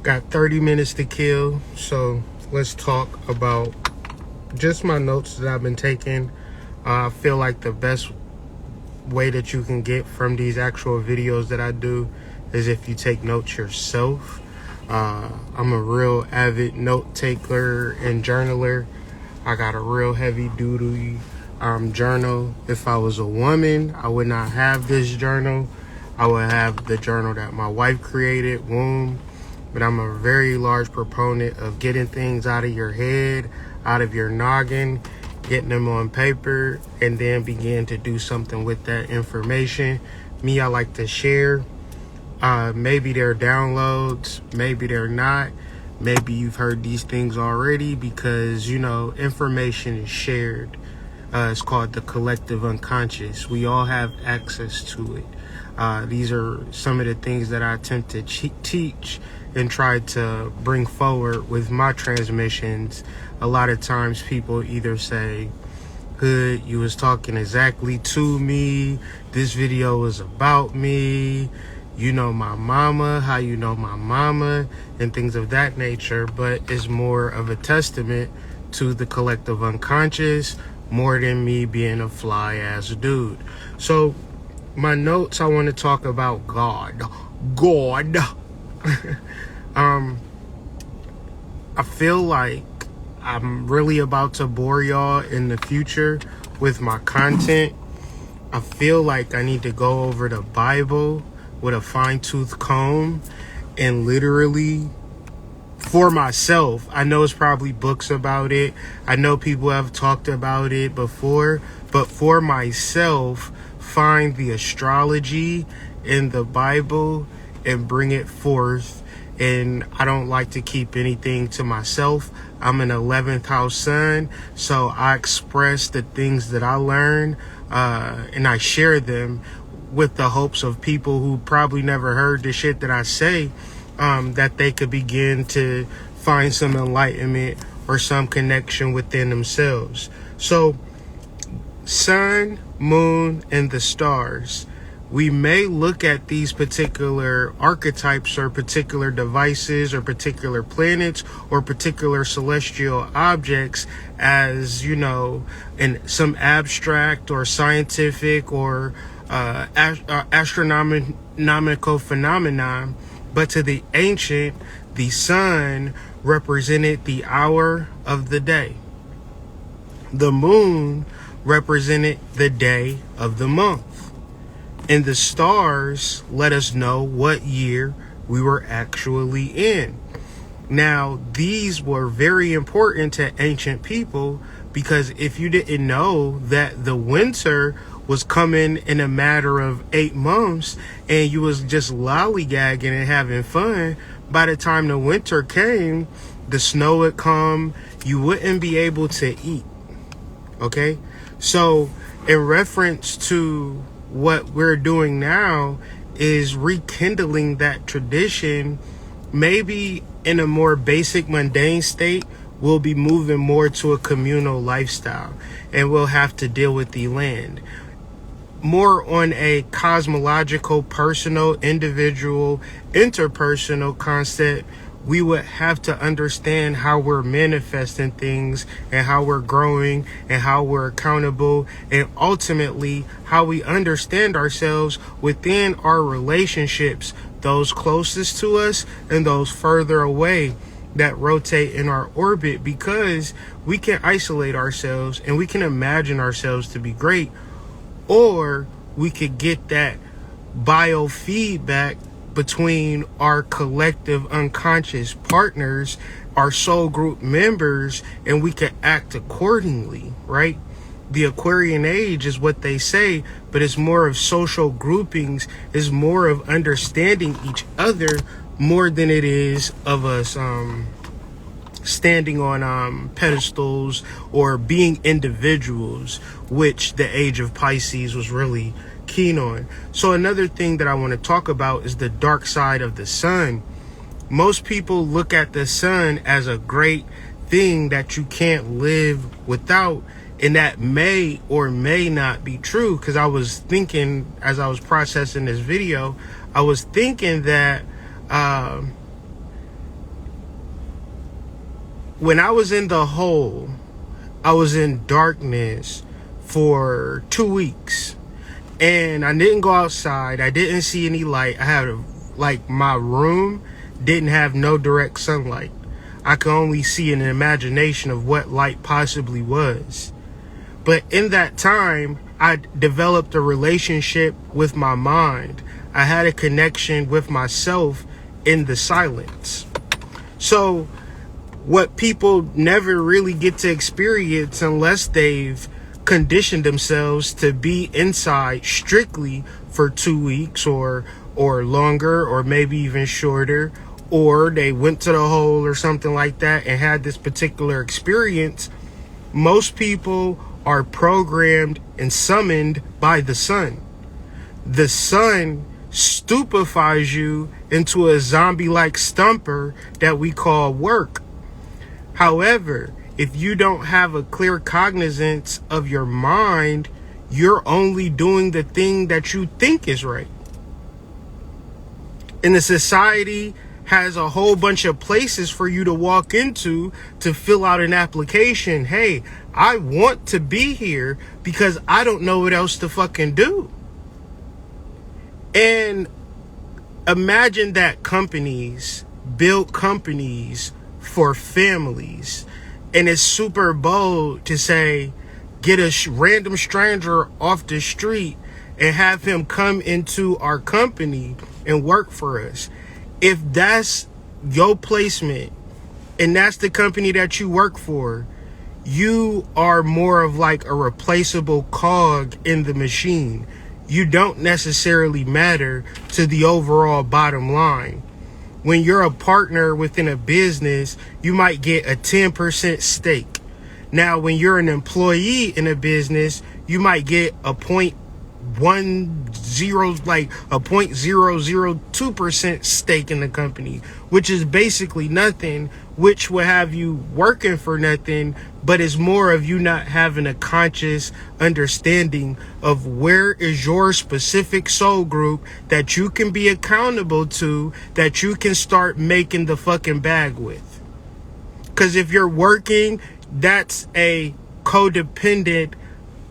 Got 30 minutes to kill, so let's talk about just my notes that I've been taking. I feel like the best way that you can get from these actual videos that I do is if you take notes yourself. I'm a real avid note taker and journaler. I got a real heavy duty journal. If I was a woman, I would not have this journal. I would have the journal that my wife created, Womb. But I'm a very large proponent of getting things out of your head, out of your noggin, getting them on paper, and then begin to do something with that information. Me, I like to share. Maybe they're downloads, maybe they're not. Maybe you've heard these things already because, you know, information is shared. It's called the collective unconscious. We all have access to it. These are some of the things that I attempt to teach and try to bring forward with my transmissions. A lot of times people either say, "Hood, you was talking exactly to me. This video was about me. You know my mama, how you know my mama," and things of that nature. But it's more of a testament to the collective unconscious, more than me being a fly ass dude. So my notes, I want to talk about God. I feel like I'm really about to bore y'all in the future with my content. I feel like I need to go over the Bible with a fine-tooth comb and literally, for myself, I know it's probably books about it. I know people have talked about it before, but for myself, find the astrology in the Bible and bring it forth. And I don't like to keep anything to myself. I'm an 11th house sun, so I express the things that I learn, and I share them with the hopes of people who probably never heard the shit that I say, that they could begin to find some enlightenment or some connection within themselves. So, sun, moon, and the stars. We may look at these particular archetypes or particular devices or particular planets or particular celestial objects as, you know, in some abstract or scientific or astronomical phenomenon. But to the ancient, the sun represented the hour of the day. The moon represented the day of the month. And the stars let us know what year we were actually in. Now, these were very important to ancient people because if you didn't know that the winter was coming in a matter of 8 months and you was just lollygagging and having fun, by the time the winter came, the snow would come, you wouldn't be able to eat. Okay? So, in reference to what we're doing now is rekindling that tradition. Maybe in a more basic, mundane state, we'll be moving more to a communal lifestyle and we'll have to deal with the land. More on a cosmological, personal, individual, interpersonal concept, we would have to understand how we're manifesting things and how we're growing and how we're accountable and ultimately how we understand ourselves within our relationships, those closest to us and those further away that rotate in our orbit, because we can isolate ourselves and we can imagine ourselves to be great, or we could get that biofeedback between our collective unconscious partners, our soul group members, and we can act accordingly, right? The Aquarian age is what they say, but it's more of social groupings, is more of understanding each other more than it is of us standing on pedestals or being individuals, which the age of Pisces was really keen on. So another thing that I want to talk about is the dark side of the sun. Most people look at the sun as a great thing that you can't live without, and that may or may not be true, because I was thinking as I was processing this video, I was thinking that when I was in the hole, I was in darkness for 2 weeks. And I didn't go outside. I didn't see any light. I had my room didn't have no direct sunlight. I could only see an imagination of what light possibly was. But in that time, I developed a relationship with my mind. I had a connection with myself in the silence. So what people never really get to experience unless they've conditioned themselves to be inside strictly for 2 weeks or longer, or maybe even shorter, or they went to the hole or something like that and had this particular experience. Most people are programmed and summoned by the sun. The sun stupefies you into a zombie-like stumper that we call work. However, if you don't have a clear cognizance of your mind, you're only doing the thing that you think is right. And the society has a whole bunch of places for you to walk into to fill out an application. Hey, I want to be here because I don't know what else to fucking do. And imagine that companies build companies for families. And it's super bold to say, get a random stranger off the street and have him come into our company and work for us. If that's your placement and that's the company that you work for, you are more of like a replaceable cog in the machine. You don't necessarily matter to the overall bottom line. When you're a partner within a business, you might get a 10% stake. Now, when you're an employee in a business, you might get a 0.002% stake in the company, which is basically nothing, which will have you working for nothing, but it's more of you not having a conscious understanding of where is your specific soul group that you can be accountable to, that you can start making the fucking bag with. Because if you're working, that's a codependent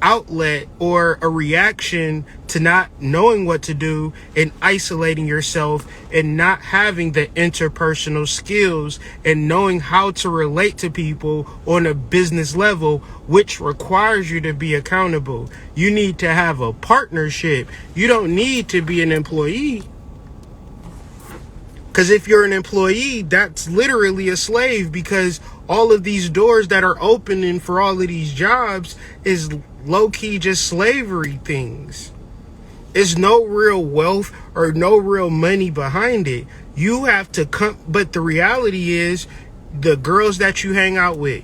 outlet or a reaction to not knowing what to do and isolating yourself and not having the interpersonal skills and knowing how to relate to people on a business level, which requires you to be accountable. You need to have a partnership. You don't need to be an employee. Because if you're an employee, that's literally a slave, because all of these doors that are opening for all of these jobs is low-key just slavery things. It's no real wealth or no real money behind it. You have to come, but the reality is the girls that you hang out with,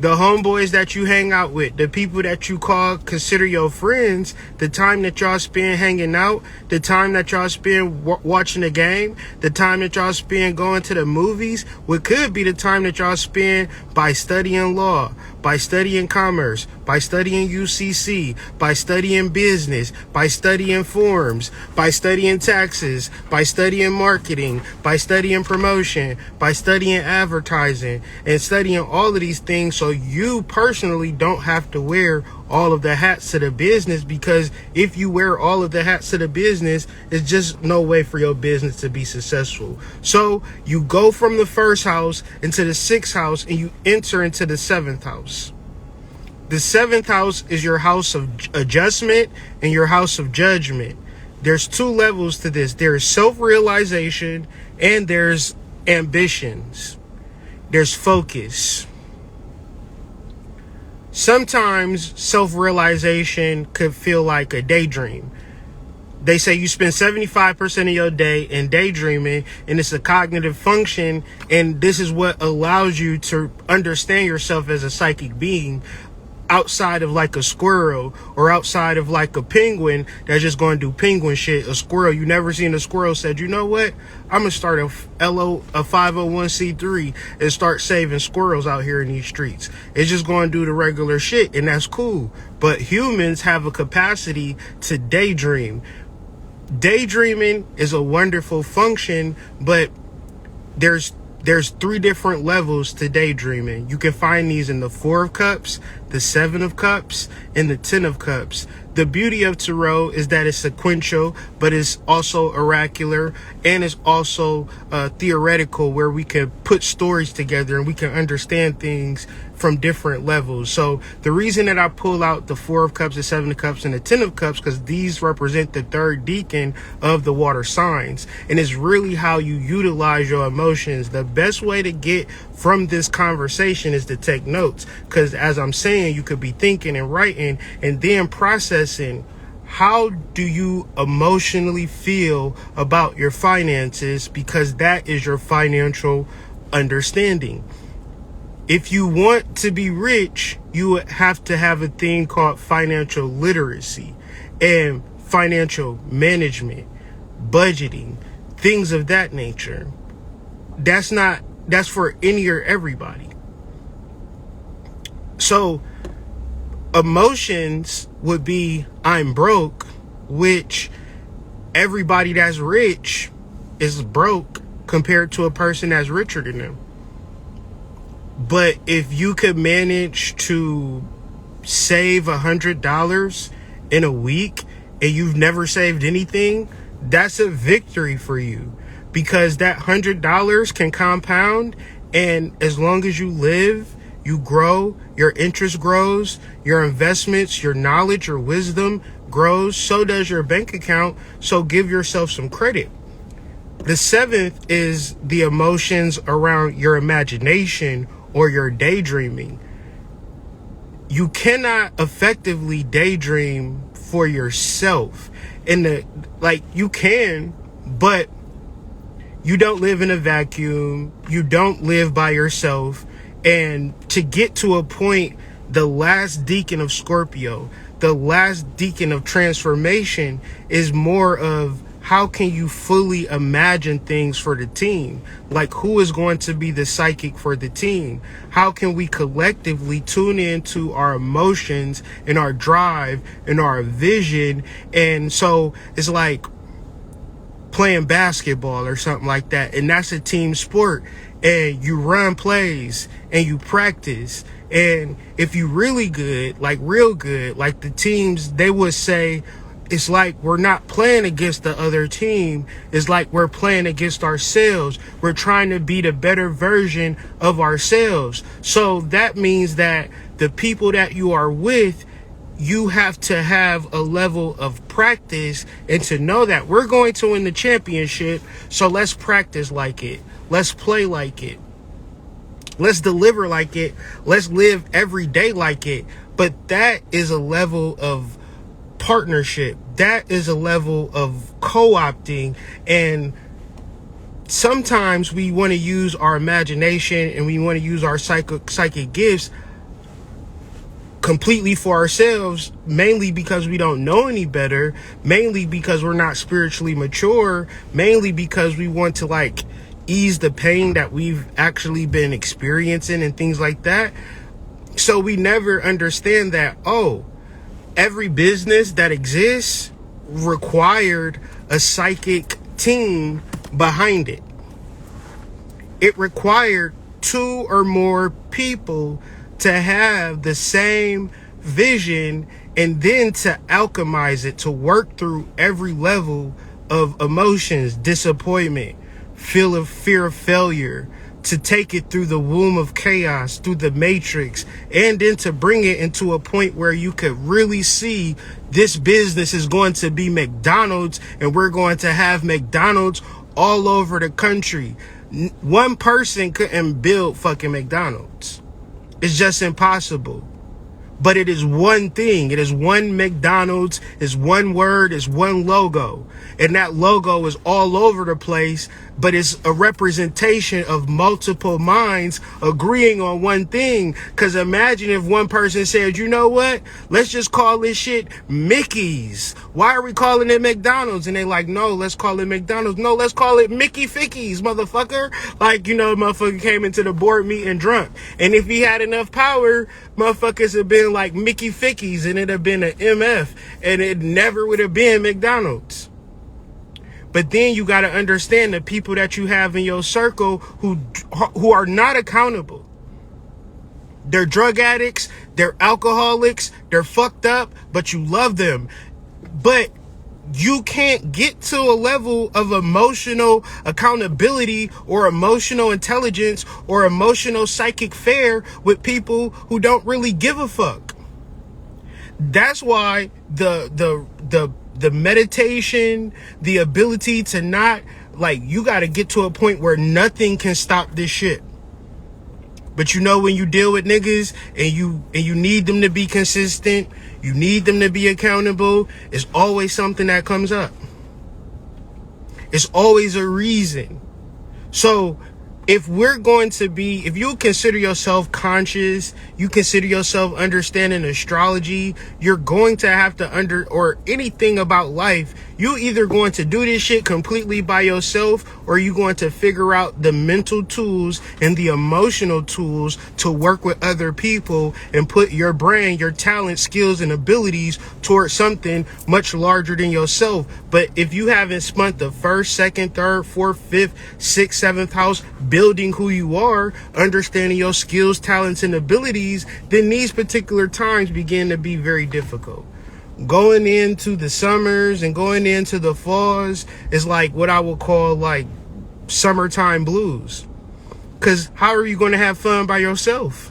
the homeboys that you hang out with, the people that you consider your friends, the time that y'all spend hanging out, the time that y'all spend watching the game, the time that y'all spend going to the movies, what could be the time that y'all spend by studying law, by studying commerce, by studying UCC, by studying business, by studying forms, by studying taxes, by studying marketing, by studying promotion, by studying advertising, and studying all of these things so you personally don't have to wear all of the hats to the business. Because if you wear all of the hats to the business, it's just no way for your business to be successful. So you go from the first house into the sixth house and you enter into the seventh house. The seventh house is your house of adjustment and your house of judgment. There's two levels to this. There's self-realization and there's ambitions. There's focus. Sometimes self-realization could feel like a daydream. They say you spend 75% of your day in daydreaming, and it's a cognitive function, and this is what allows you to understand yourself as a psychic being outside of like a squirrel or outside of like a penguin that's just going to do penguin shit. A squirrel, you never seen a squirrel said, you know what, I'm gonna start a 501c3 and start saving squirrels out here in these streets. It's just going to do the regular shit, and that's cool. But humans have a capacity to daydream. Daydreaming is a wonderful function, but there's there's 3 different levels to daydreaming. You can find these in the 4 of Cups, the 7 of Cups, and the 10 of Cups. The beauty of tarot is that it's sequential, but it's also oracular, and it's also theoretical, where we can put stories together and we can understand things from different levels. So the reason that I pull out the 4 of Cups, the 7 of Cups, and the 10 of Cups, because these represent the 3rd decan of the water signs, and it's really how you utilize your emotions. The best way to get from this conversation is to take notes, because as I'm saying, you could be thinking and writing and then processing. How do you emotionally feel about your finances? Because that is your financial understanding. If you want to be rich, you have to have a thing called financial literacy and financial management, budgeting, things of that nature. That's for any or everybody. So emotions would be I'm broke, which everybody that's rich is broke compared to a person that's richer than them. But if you could manage to save $100 in a week and you've never saved anything, that's a victory for you, because that $100 can compound, and as long as you live, you grow, your interest grows, your investments, your knowledge, your wisdom grows, so does your bank account. So give yourself some credit. The 7th is the emotions around your imagination or your daydreaming. You cannot effectively daydream for yourself. You can, but you don't live in a vacuum. You don't live by yourself. And to get to a point, the last decan of Scorpio, the last decan of transformation, is more of how can you fully imagine things for the team? Like, who is going to be the psychic for the team? How can we collectively tune into our emotions and our drive and our vision? And so it's like playing basketball or something like that. And that's a team sport. And you run plays and you practice. And if you really good, like real good, like the teams, they would say, it's like we're not playing against the other team. It's like we're playing against ourselves. We're trying to be the better version of ourselves. So that means that the people that you are with, you have to have a level of practice and to know that we're going to win the championship. So let's practice like it. Let's play like it. Let's deliver like it. Let's live every day like it. But that is a level of partnership. That is a level of co-opting. And sometimes we want to use our imagination and we want to use our psychic gifts completely for ourselves, mainly because we don't know any better, mainly because we're not spiritually mature, mainly because we want to ease the pain that we've actually been experiencing and things like that. So we never understand that, every business that exists required a psychic team behind it. It required 2 or more people to have the same vision and then to alchemize it, to work through every level of emotions, disappointment, fear of failure, to take it through the womb of chaos, through the matrix, and then to bring it into a point where you could really see this business is going to be McDonald's, and we're going to have McDonald's all over the country. One person couldn't build fucking McDonald's. It's just impossible. But it is one thing. It is one McDonald's. It's one word. It's one logo. And that logo is all over the place, but it's a representation of multiple minds agreeing on one thing. Because imagine if one person said, you know what? Let's just call this shit Mickey's. Why are we calling it McDonald's? And they like, no, let's call it McDonald's. No, let's call it Mickey Fickies, motherfucker. Motherfucker came into the board meeting drunk. And if he had enough power, motherfuckers have been like Mickey Fickies and it'd have been an MF and it never would have been McDonald's. But then you got to understand the people that you have in your circle who are not accountable. They're drug addicts, they're alcoholics, they're fucked up, but you love them. But you can't get to a level of emotional accountability or emotional intelligence or emotional psychic fair with people who don't really give a fuck. That's why the meditation, the ability to not, like, you got to get to a point where nothing can stop this shit. But you know, when you deal with niggas and you need them to be consistent, you need them to be accountable, it's always something that comes up. It's always a reason. So if you consider yourself conscious, you consider yourself understanding astrology, you're going to have to or anything about life, you either going to do this shit completely by yourself, or you going to figure out the mental tools and the emotional tools to work with other people and put your brain, your talent, skills, and abilities towards something much larger than yourself. But if you haven't spent the first, second, third, fourth, fifth, sixth, seventh house building who you are, understanding your skills, talents, and abilities, then these particular times begin to be very difficult. Going into the summers and going into the falls is like what I would call like summertime blues. Because how are you going to have fun by yourself?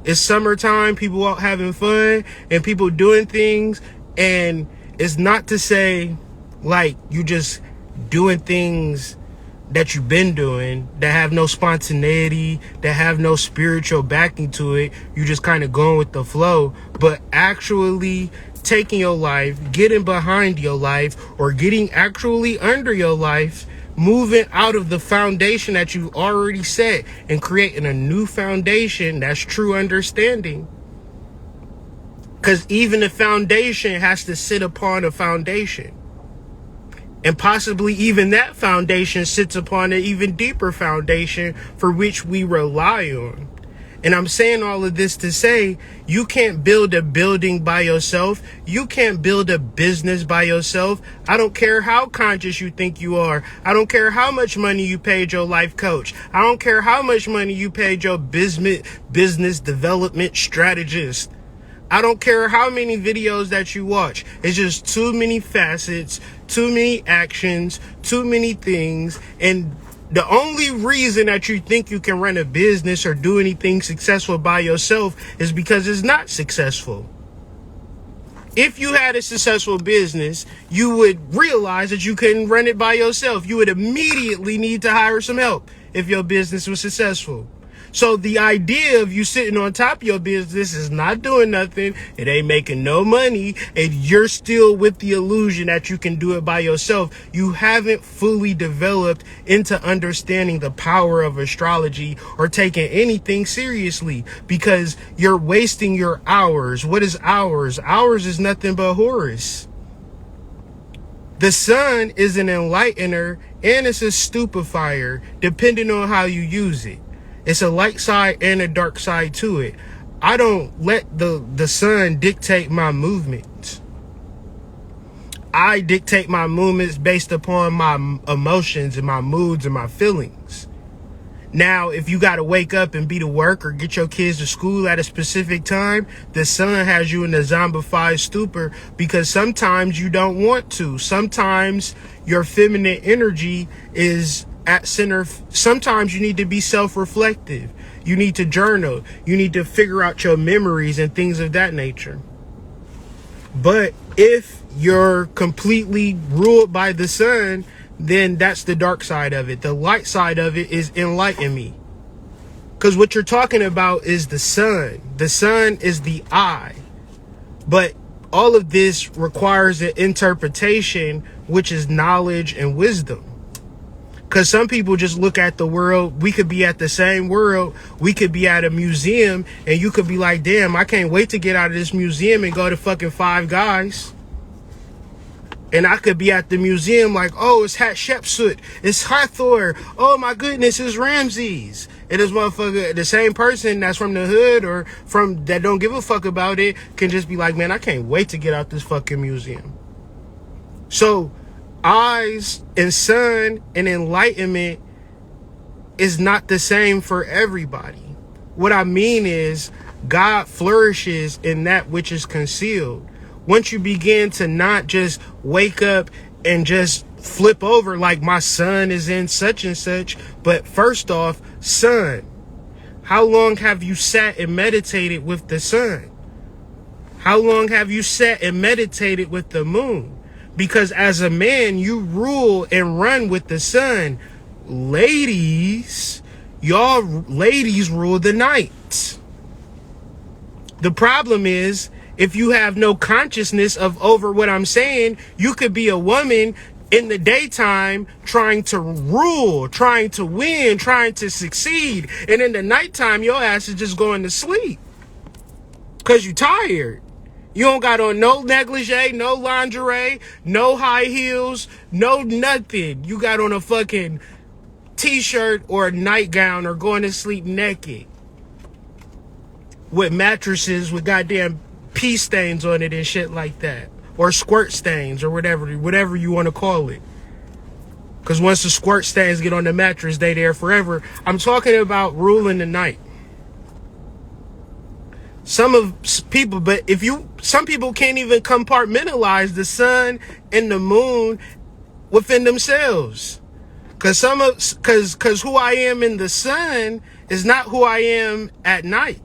It's summertime, people out having fun and people doing things. And it's not to say like you just doing things that you've been doing that have no spontaneity, that have no spiritual backing to it. You just kind of going with the flow, but actually taking your life, getting behind your life, or getting actually under your life, moving out of the foundation that you've already set and creating a new foundation that's true understanding. Because even the foundation has to sit upon a foundation. And possibly even that foundation sits upon an even deeper foundation for which we rely on. And I'm saying all of this to say, you can't build a building by yourself. You can't build a business by yourself. I don't care how conscious you think you are. I don't care how much money you paid your life coach. I don't care how much money you paid your business development strategist. I don't care how many videos that you watch. It's just too many facets, too many actions, too many things. And the only reason that you think you can run a business or do anything successful by yourself is because it's not successful. If you had a successful business, you would realize that you couldn't run it by yourself. You would immediately need to hire some help if your business was successful. So the idea of you sitting on top of your business is not doing nothing. It ain't making no money. And you're still with the illusion that you can do it by yourself. You haven't fully developed into understanding the power of astrology or taking anything seriously, because you're wasting your hours. What is hours? Hours is nothing but Horus. The sun is an enlightener and it's a stupefier, depending on how you use it. It's a light side and a dark side to it. I don't let the sun dictate my movements. I dictate my movements based upon my emotions and my moods and my feelings. Now, if you got to wake up and be to work or get your kids to school at a specific time, the sun has you in a zombified stupor because sometimes you don't want to. Sometimes your feminine energy is at center. Sometimes you need to be self-reflective. You need to journal. You need to figure out your memories and things of that nature. But if you're completely ruled by the sun, then that's the dark side of it. The light side of it is enlighten me. Because what you're talking about is the sun. The sun is the eye. But all of this requires an interpretation, which is knowledge and wisdom. Because some people just look at the world. We could be at the same world. We could be at a museum and you could be like, damn, I can't wait to get out of this museum and go to fucking Five Guys. And I could be at the museum like, oh, it's Hatshepsut. It's Hathor. Oh my goodness, it's Ramses. And this motherfucker, the same person that's from the hood or from that don't give a fuck about it, can just be like, man, I can't wait to get out this fucking museum. So eyes and sun and enlightenment is not the same for everybody. What I mean is, God flourishes in that which is concealed. Once you begin to not just wake up and just flip over like my sun is in such and such, but first off, sun. How long have you sat and meditated with the sun? How long have you sat and meditated with the moon? Because as a man, you rule and run with the sun. Ladies, y'all ladies rule the night. The problem is, if you have no consciousness of over what I'm saying, you could be a woman in the daytime trying to rule, trying to win, trying to succeed. And in the nighttime, your ass is just going to sleep because you're tired. You don't got on no negligee, no lingerie, no high heels, no nothing. You got on a fucking t-shirt or a nightgown or going to sleep naked with mattresses with goddamn pee stains on it and shit like that, or squirt stains or whatever you want to call it. Because once the squirt stains get on the mattress, they there forever. I'm talking about ruling the night. Some people can't even compartmentalize the sun and the moon within themselves. Cause who I am in the sun is not who I am at night.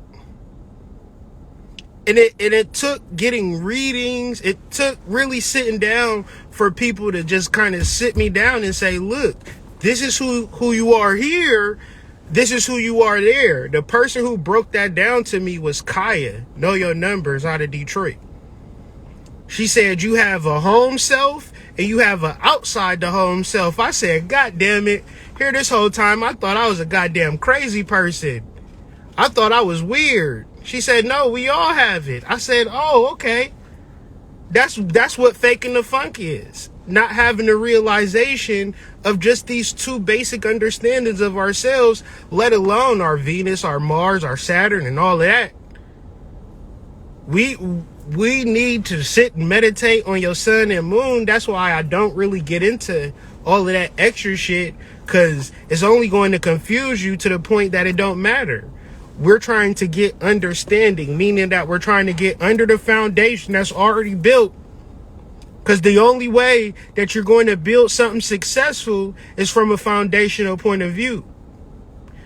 And it took getting readings. It took really sitting down for people to just kind of sit me down and say, look, this is who you are here. This is who you are there. The person who broke that down to me was Kaya, Know Your Numbers, out of Detroit. She said, you have a home self and you have an outside the home self. I said, God damn it. Here this whole time, I thought I was a goddamn crazy person. I thought I was weird. She said, no, we all have it. I said, oh, okay. That's what faking the funk is. Not having the realization of just these two basic understandings of ourselves, let alone our Venus, our Mars, our Saturn, and all of that. We need to sit and meditate on your sun and moon. That's why I don't really get into all of that extra shit, because it's only going to confuse you to the point that it don't matter. We're trying to get understanding, meaning that we're trying to get under the foundation that's already built. Because the only way that you're going to build something successful is from a foundational point of view.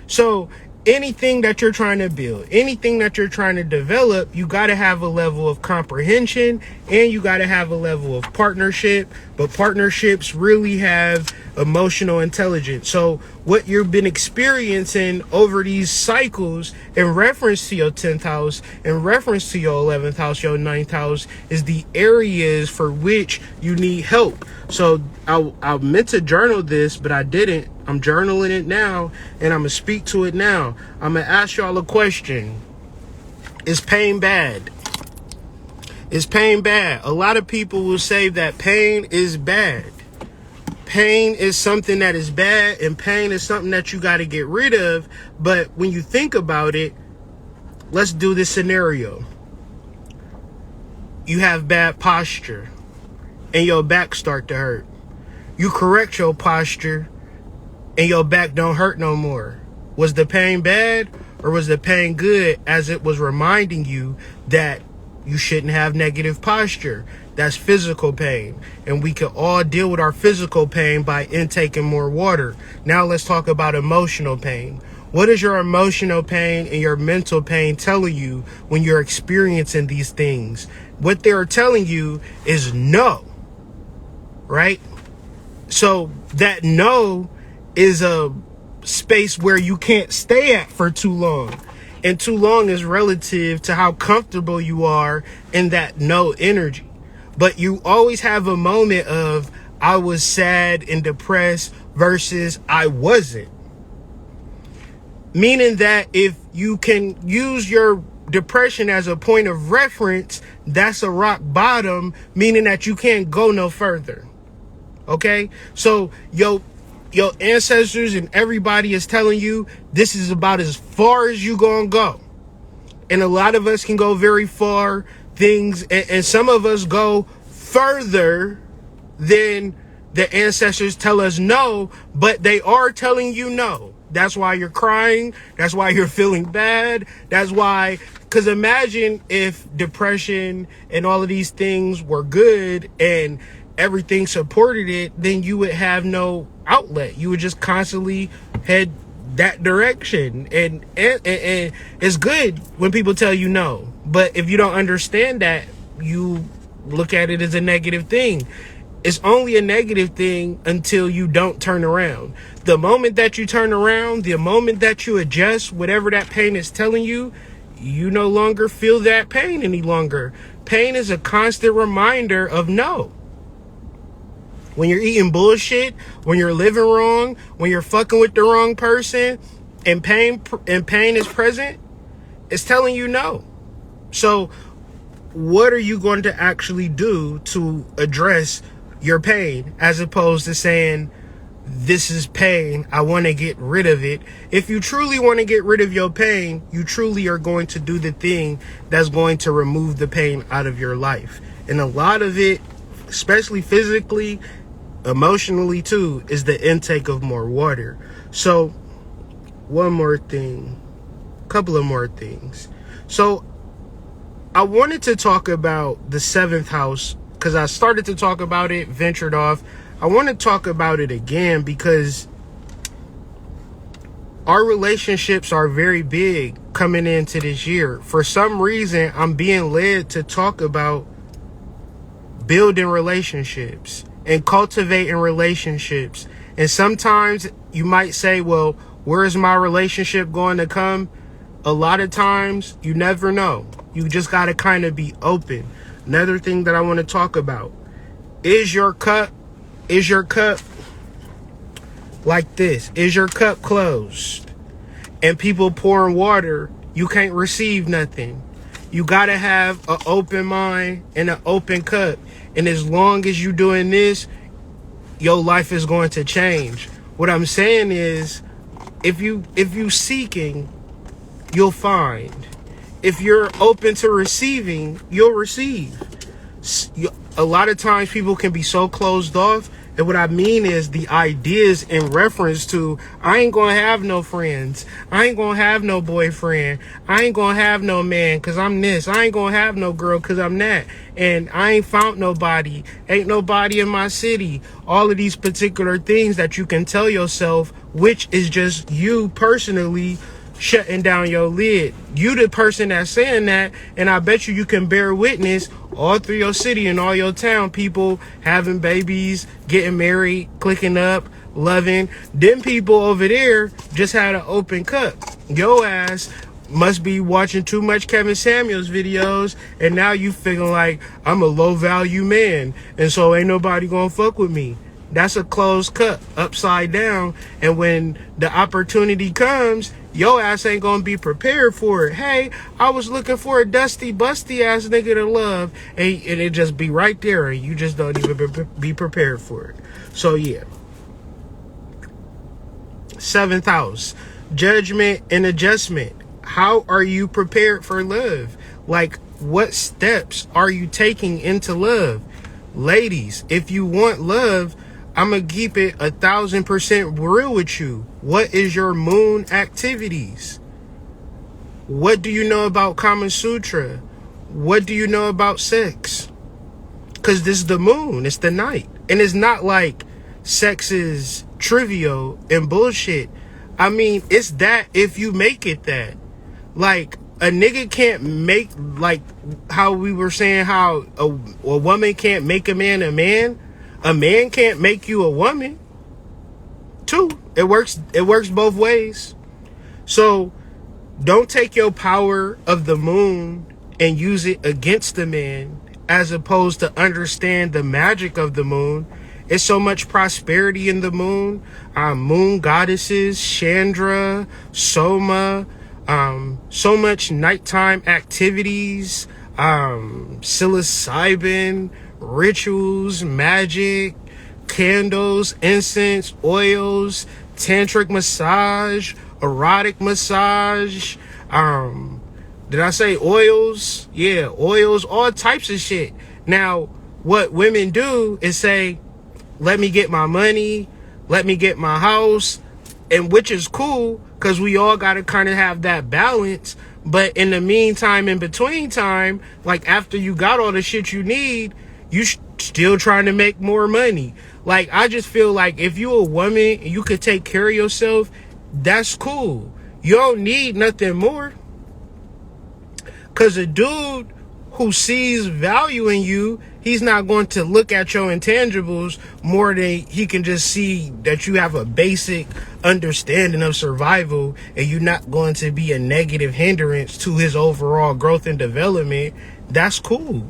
So anything that you're trying to build, anything that you're trying to develop, you got to have a level of comprehension and you got to have a level of partnership. But partnerships really have emotional intelligence. So what you've been experiencing over these cycles in reference to your 10th house, in reference to your 11th house, your 9th house, is the areas for which you need help. So I meant to journal this, but I didn't. I'm journaling it now, and I'm going to speak to it now. I'm going to ask y'all a question. Is pain bad? Is pain bad? A lot of people will say that pain is bad. Pain is something that is bad, and pain is something that you got to get rid of. But when you think about it, let's do this scenario. You have bad posture, and your back start to hurt. You correct your posture, and your back don't hurt no more. Was the pain bad, or was the pain good, as it was reminding you that you shouldn't have negative posture? That's physical pain. And we can all deal with our physical pain by intaking more water. Now let's talk about emotional pain. What is your emotional pain and your mental pain telling you when you're experiencing these things? What they're telling you is no, right? So that no is a space where you can't stay at for too long. And too long is relative to how comfortable you are in that no energy. But you always have a moment of, I was sad and depressed versus I wasn't. Meaning that if you can use your depression as a point of reference, that's a rock bottom, meaning that you can't go no further. Okay? So your ancestors and everybody is telling you this is about as far as you gonna go. And a lot of us can go very far things, and some of us go further than the ancestors tell us no, but they are telling you no. That's why you're crying. That's why you're feeling bad. That's why, because imagine if depression and all of these things were good and everything supported it, then you would have no outlet. You would just constantly head that direction. And it's good when people tell you no. But if you don't understand that, you look at it as a negative thing. It's only a negative thing until you don't turn around. The moment that you turn around, the moment that you adjust whatever that pain is telling you, you no longer feel that pain any longer. Pain is a constant reminder of no. When you're eating bullshit, when you're living wrong, when you're fucking with the wrong person, and pain is present, it's telling you no. So what are you going to actually do to address your pain, as opposed to saying, this is pain, I want to get rid of it? If you truly want to get rid of your pain, you truly are going to do the thing that's going to remove the pain out of your life. And a lot of it, especially physically, emotionally too, is the intake of more water. So one more thing, couple of more things. So I wanted to talk about the 7th house, because I started to talk about it, ventured off. I want to talk about it again because our relationships are very big coming into this year. For some reason, I'm being led to talk about building relationships and cultivating relationships. And sometimes you might say, well, where's my relationship going to come? A lot of times you never know. You just got to kind of be open. Another thing that I want to talk about, is your cup like this? Is your cup closed? And people pouring water, you can't receive nothing. You got to have an open mind and an open cup. And as long as you're doing this, your life is going to change. What I'm saying is, if you seeking, you'll find. If you're open to receiving, you'll receive. A lot of times people can be so closed off. And what I mean is the ideas in reference to, I ain't gonna have no friends. I ain't gonna have no boyfriend. I ain't gonna have no man because I'm this. I ain't gonna have no girl because I'm that. And I ain't found nobody. Ain't nobody in my city. All of these particular things that you can tell yourself, which is just you personally shutting down your lid. You the person that's saying that, and I bet you can bear witness all through your city and all your town, people having babies, getting married, clicking up, loving. Them people over there just had an open cup. Your ass must be watching too much Kevin Samuels videos, and now you feeling like I'm a low value man, and so ain't nobody gonna fuck with me. That's a closed cup, upside down. And when the opportunity comes, your ass ain't gonna be prepared for it. Hey, I was looking for a dusty, busty ass nigga to love, and it just be right there, and you just don't even be prepared for it. So yeah. 7th house, judgment and adjustment. How are you prepared for love? Like, what steps are you taking into love? Ladies, if you want love, I'm gonna keep it 1,000% real with you. What is your moon activities? What do you know about Kama Sutra? What do you know about sex? Because this is the moon, it's the night. And it's not like sex is trivial and bullshit. I mean, it's that if you make it that. Like, a nigga can't make, like how we were saying how a woman can't make a man a man. A man can't make you a woman. Too. It works both ways. So don't take your power of the moon and use it against the man, as opposed to understand the magic of the moon. It's so much prosperity in the moon. Moon goddesses, Chandra, Soma, so much nighttime activities, psilocybin, rituals, magic, candles, incense, oils, tantric massage, erotic massage, did I say oils? Yeah, oils, all types of shit. Now, what women do is say, let me get my money, let me get my house, and which is cool because we all got to kind of have that balance. But in the meantime, in between time, like after you got all the shit you need, you still trying to make more money. Like, I just feel like if you a woman and you could take care of yourself, that's cool. You don't need nothing more. Because a dude who sees value in you, he's not going to look at your intangibles more than he can just see that you have a basic understanding of survival, and you're not going to be a negative hindrance to his overall growth and development. That's cool.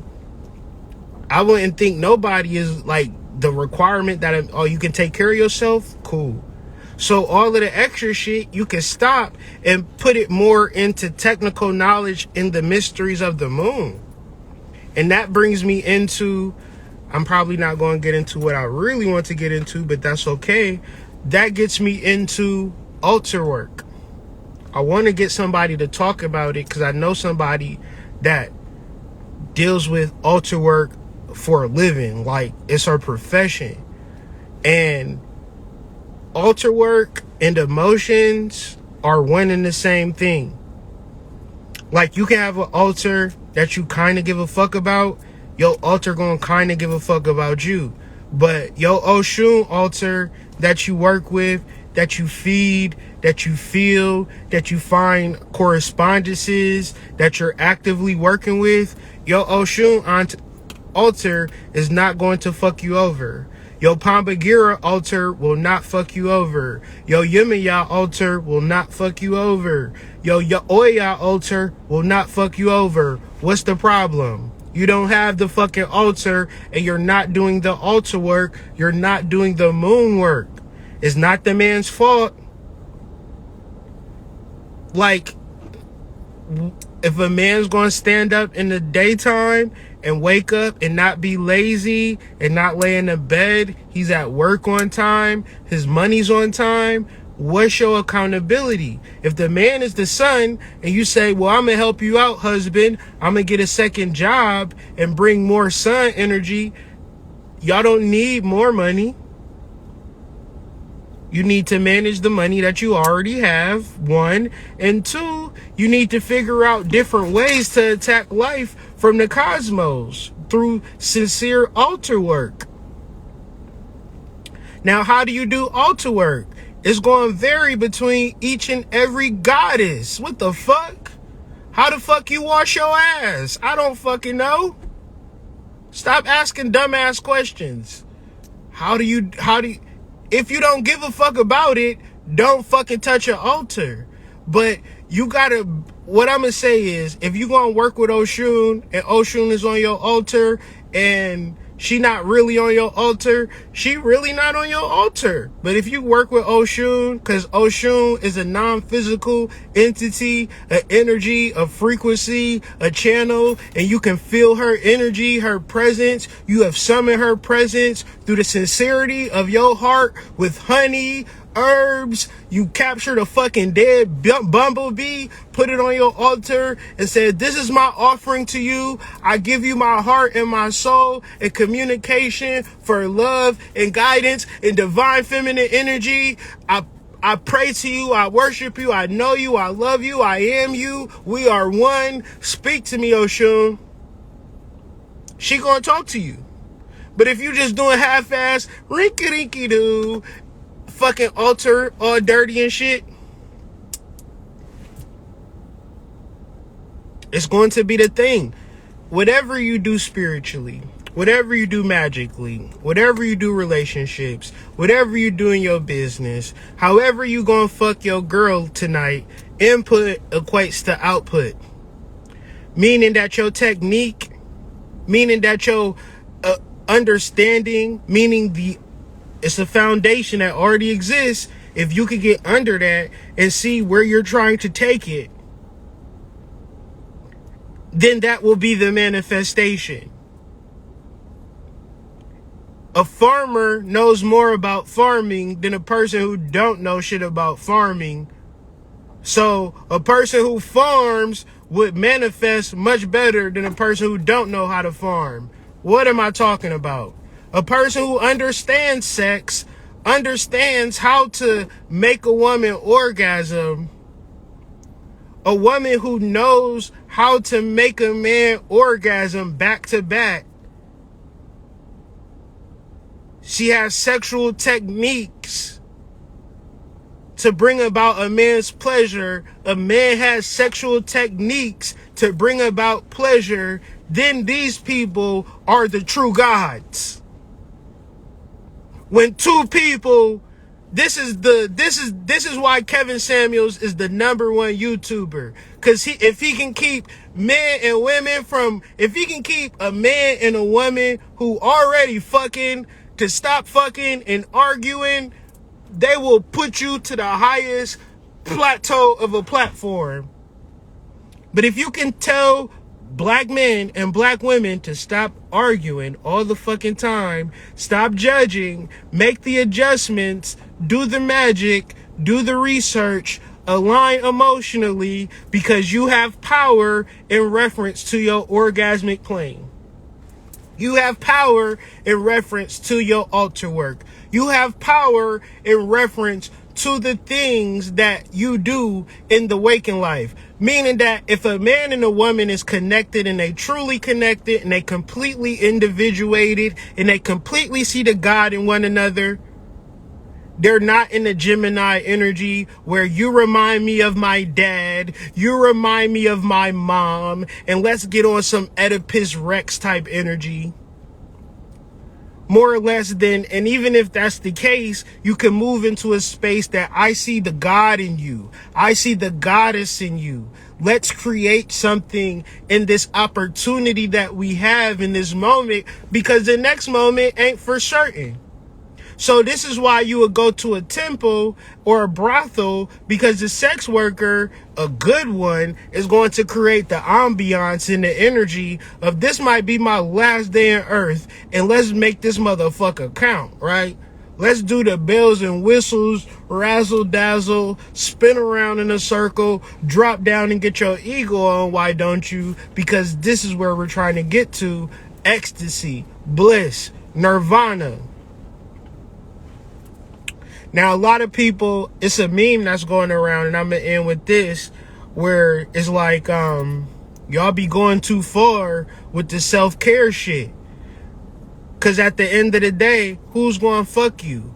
I wouldn't think nobody is like the requirement that, oh, you can take care of yourself. Cool. So all of the extra shit, you can stop and put it more into technical knowledge in the mysteries of the moon. And that brings me into, I'm probably not going to get into what I really want to get into, but that's okay. That gets me into altar work. I want to get somebody to talk about it because I know somebody that deals with altar work for a living. Like, it's her profession. And altar work and emotions are one and the same thing. Like, you can have an altar that you kind of give a fuck about. Your altar gonna kind of give a fuck about you. But your Oshun altar that you work with, that you feed, that you feel, that you find correspondences, that you're actively working with, your Oshun altar is not going to fuck you over. Your Pambagira altar will not fuck you over. Your Yemaya altar will not fuck you over. Your Oya altar will not fuck you over. What's the problem? You don't have the fucking altar and you're not doing the altar work. You're not doing the moon work. It's not the man's fault. Like, if a man's going to stand up in the daytime and wake up and not be lazy and not lay in the bed, he's at work on time, his money's on time, what's your accountability? If the man is the son and you say, well, I'm going to help you out, husband, I'm going to get a second job and bring more son energy, y'all don't need more money. You need to manage the money that you already have, one. And two, you need to figure out different ways to attack life from the cosmos through sincere altar work. Now, how do you do altar work? It's going to vary between each and every goddess. What the fuck? How the fuck you wash your ass? I don't fucking know. Stop asking dumbass questions. How do you, if you don't give a fuck about it, don't fucking touch your altar. But you gotta, what I'm gonna say is, if you gonna work with Oshun and Oshun is on your altar and she not really on your altar, she really not on your altar. But if you work with Oshun, because Oshun is a non-physical entity, an energy, a frequency, a channel, and you can feel her energy, her presence. You have summoned her presence through the sincerity of your heart with honey, herbs. You captured a fucking dead bumblebee, put it on your altar and said, this is my offering to you. I give you my heart and my soul and communication for love and guidance and divine feminine energy. I pray to you. I worship you. I know you. I love you. I am you. We are one. Speak to me, Oshun. She gonna talk to you. But if you just doing half-ass, rinky-dinky-doo, fucking altar all dirty and shit, it's going to be the thing. Whatever you do spiritually, whatever you do magically, whatever you do relationships, whatever you do in your business, however you gonna fuck your girl tonight, input equates to output. Meaning that your technique, meaning that your understanding, meaning it's a foundation that already exists. If you could get under that and see where you're trying to take it, then that will be the manifestation. A farmer knows more about farming than a person who don't know shit about farming. So a person who farms would manifest much better than a person who don't know how to farm. What am I talking about? A person who understands sex understands how to make a woman orgasm. A woman who knows how to make a man orgasm back to back. She has sexual techniques to bring about a man's pleasure. A man has sexual techniques to bring about pleasure. Then these people are the true gods. When two people, this is why Kevin Samuels is the #1 YouTuber. Cause if he can keep men and women if he can keep a man and a woman who already fucking to stop fucking and arguing, they will put you to the highest plateau of a platform. But if you can tell black men and black women to stop arguing all the fucking time, stop judging, make the adjustments, do the magic, do the research, align emotionally, because you have power in reference to your orgasmic plane. You have power in reference to your altar work. You have power in reference to the things that you do in the waking life. Meaning that if a man and a woman is connected and they truly connected and they completely individuated and they completely see the God in one another, they're not in the Gemini energy where you remind me of my dad, you remind me of my mom, and let's get on some Oedipus Rex type energy. More or less than, and even if that's the case, you can move into a space that I see the God in you. I see the goddess in you. Let's create something in this opportunity that we have in this moment, because the next moment ain't for certain. So this is why you would go to a temple or a brothel, because the sex worker, a good one, is going to create the ambiance and the energy of this might be my last day on earth, and let's make this motherfucker count, right? Let's do the bells and whistles, razzle dazzle, spin around in a circle, drop down and get your ego on, why don't you? Because this is where we're trying to get to: ecstasy, bliss, nirvana. Now, a lot of people, it's a meme that's going around, and I'm going to end with this, where it's like, y'all be going too far with the self-care shit. Because at the end of the day, who's going to fuck you?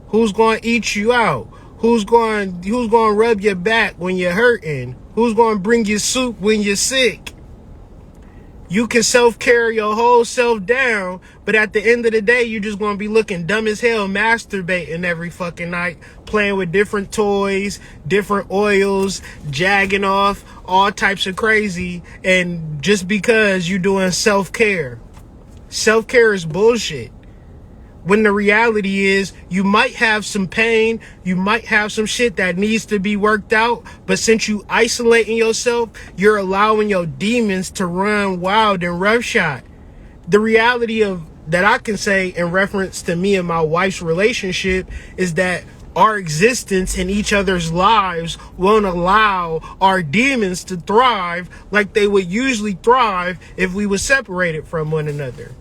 Who's going to eat you out? Who's going to rub your back when you're hurting? Who's going to bring you soup when you're sick? You can self-care your whole self down, but at the end of the day, you're just going to be looking dumb as hell, masturbating every fucking night, playing with different toys, different oils, jagging off, all types of crazy, and just because you're doing self-care. Self-care is bullshit. When the reality is, you might have some pain, you might have some shit that needs to be worked out, but since you isolating yourself, you're allowing your demons to run wild and roughshod. The reality of that I can say in reference to me and my wife's relationship is that our existence in each other's lives won't allow our demons to thrive like they would usually thrive if we were separated from one another.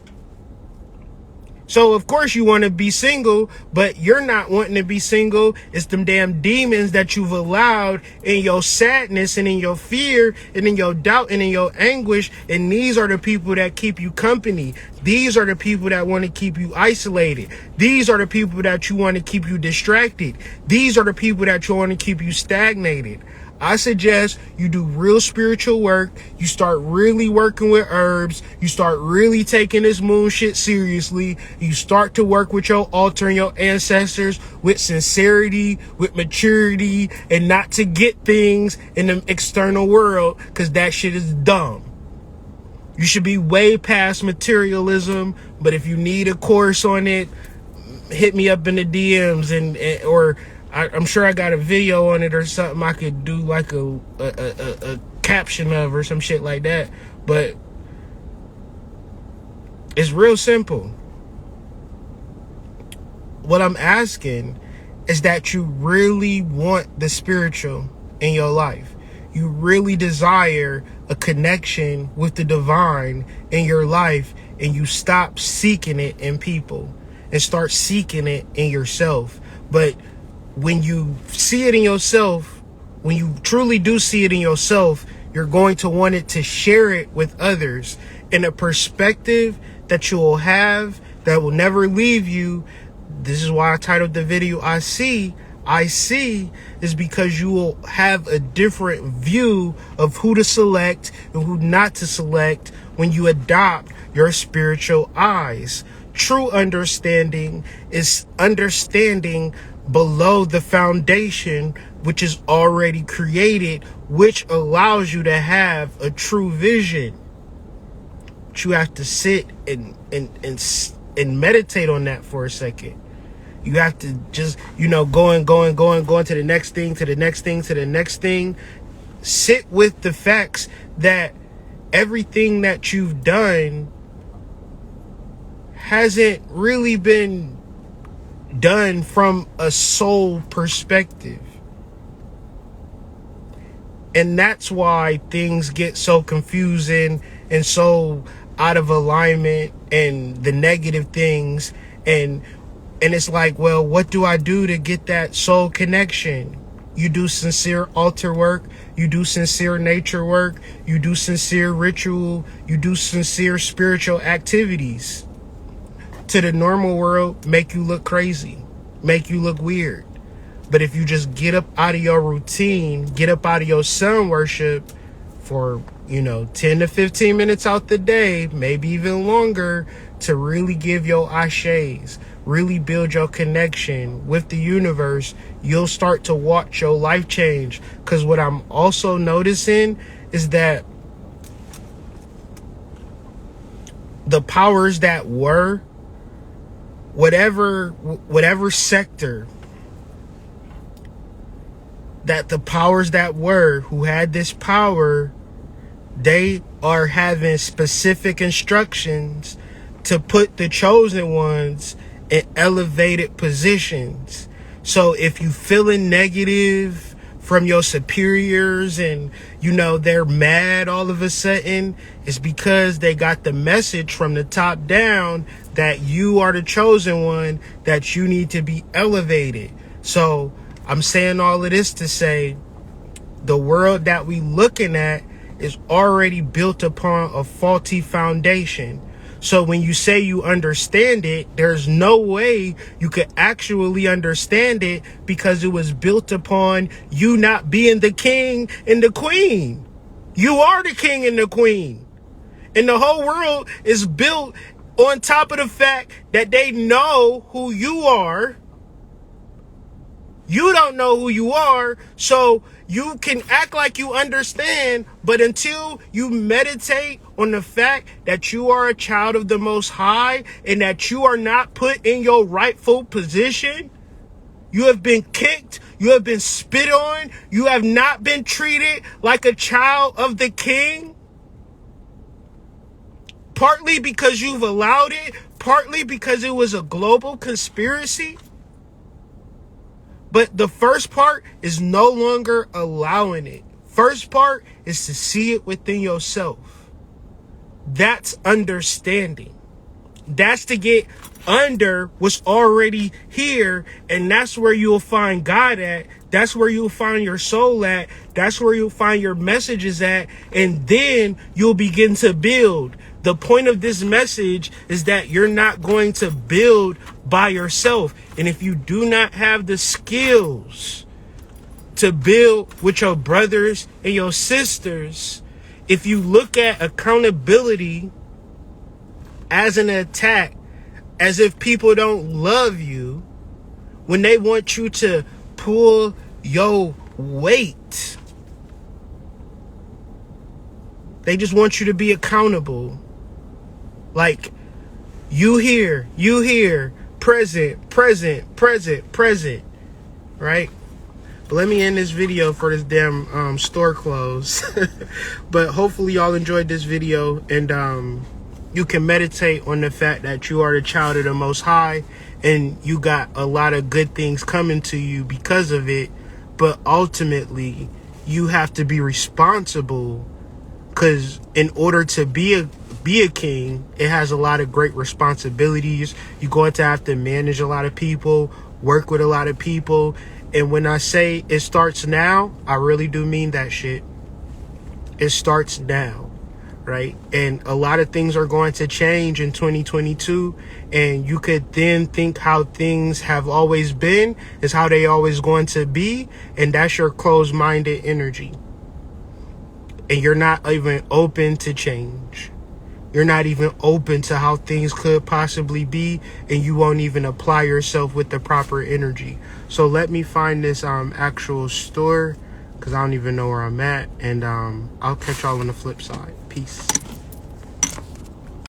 So, of course, you want to be single, but you're not wanting to be single. It's them damn demons that you've allowed in your sadness and in your fear and in your doubt and in your anguish. And these are the people that keep you company. These are the people that want to keep you isolated. These are the people that you want to keep you distracted. These are the people that you want to keep you stagnated. I suggest you do real spiritual work. You start really working with herbs. You start really taking this moon shit seriously. You start to work with your altar and your ancestors with sincerity, with maturity, and not to get things in the external world, because that shit is dumb. You should be way past materialism, but if you need a course on it, hit me up in the DMs or I'm sure I got a video on it or something I could do like a caption of or some shit like that. But it's real simple. What I'm asking is that you really want the spiritual in your life. You really desire a connection with the divine in your life, and you stop seeking it in people and start seeking it in yourself. But when you see it in yourself, when you truly do see it in yourself, you're going to want it to share it with others in a perspective that you will have that will never leave you. This is why I titled the video I see, is because you will have a different view of who to select and who not to select when you adopt your spiritual eyes. True understanding is understanding below the foundation, which is already created, which allows you to have a true vision. But you have to sit and meditate on that for a second. You have to just, going to the next thing, to the next thing, to the next thing. Sit with the facts that everything that you've done hasn't really been done from a soul perspective. And that's why things get so confusing and so out of alignment, and the negative things, and it's like, well, what do I do to get that soul connection? You do sincere altar work, you do sincere nature work, you do sincere ritual, you do sincere spiritual activities. To the normal world, make you look crazy, make you look weird. But if you just get up out of your routine, get up out of your sun worship for, 10 to 15 minutes out the day, maybe even longer, to really give your ashes, really build your connection with the universe, you'll start to watch your life change. Because what I'm also noticing is that the powers that were, whatever sector that the powers that were who had this power, they are having specific instructions to put the chosen ones in elevated positions. So if you feeling negative from your superiors and they're mad all of a sudden, it's because they got the message from the top down that you are the chosen one, that you need to be elevated. So I'm saying all of this to say the world that we looking at is already built upon a faulty foundation. So when you say you understand it, there's no way you could actually understand it, because it was built upon you not being the king and the queen. You are the king and the queen. And the whole world is built on top of the fact that they know who you are. You don't know who you are, so you can act like you understand, but until you meditate on the fact that you are a child of the Most High and that you are not put in your rightful position, you have been kicked, you have been spit on, you have not been treated like a child of the King, partly because you've allowed it, partly because it was a global conspiracy. But the first part is no longer allowing it. First part is to see it within yourself. That's understanding. That's to get under what's already here. And that's where you'll find God at. That's where you'll find your soul at. That's where you'll find your messages at. And then you'll begin to build. The point of this message is that you're not going to build by yourself. And if you do not have the skills to build with your brothers and your sisters, if you look at accountability as an attack, as if people don't love you, when they want you to pull your weight, they just want you to be accountable. Like, you here, present, right? But let me end this video for this damn store close. But hopefully y'all enjoyed this video, and you can meditate on the fact that you are the child of the Most High, and you got a lot of good things coming to you because of it. But ultimately, you have to be responsible, because in order to be a be a king, it has a lot of great responsibilities. You're going to have to manage a lot of people, work with a lot of people. And when I say it starts now, I really do mean that shit. It starts now, right? And a lot of things are going to change in 2022. And you could then think how things have always been is how they always going to be. And that's your closed-minded energy. And you're not even open to change. You're not even open to how things could possibly be, and you won't even apply yourself with the proper energy. So let me find this actual store, because I don't even know where I'm at, and I'll catch y'all on the flip side. Peace.